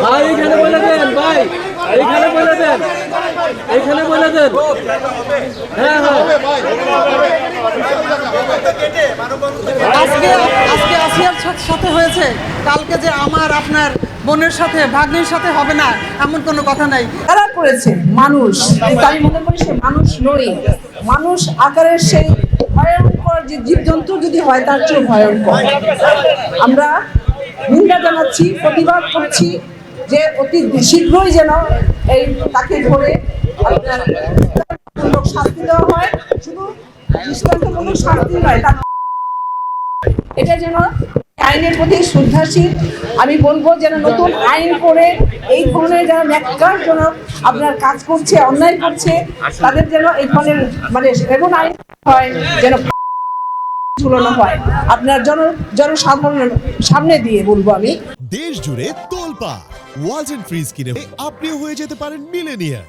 ভাই এইখানে বলে দেন, ভাই এইখানে বলে দেন, এইখানে বলে দেন। হ্যাঁ হ্যাঁ, আজকে আসিয়ার সাথে হয়েছে, কালকে যে আমার আপনার বোনের সাথে ভাগ্নির সাথে হবে না এমন কোনো কথা নাই। তারা করেছে মানুষ, আমি মনে করি সে মানুষ নই, মানুষ আকারের সেই ভয়ঙ্কর যে জীবজন্তু যদি হয় তার চেয়ে ভয়ঙ্কর। আমরা নিন্দা জানাচ্ছি, প্রতিবাদ করছি যে অতি শীঘ্রই যেন এই তাকে ধরে শাস্তি দেওয়া হয়, শুধু দৃষ্টান্তমূলক শাস্তি নয়, এটা যেন আইনের প্রতি শ্রদ্ধাশীল। আমি বলবো যেন নতুন আইন করে এই ধরনের যারা ন্যাক্কারজনক আপনার কাজ করছে, অন্যায় করছে, তাদের যেন এই ধরনের মানে এমন আইন হয় যেন ঝুলানো হয় আপনার জনসাধারণের সামনে দিয়ে। বলবো আমি দেশ জুড়ে তোলপাড় ওয়ালটন ফ্রিজ কিনে আপনিও হয়ে যেতে পারেন মিলেনিয়ার।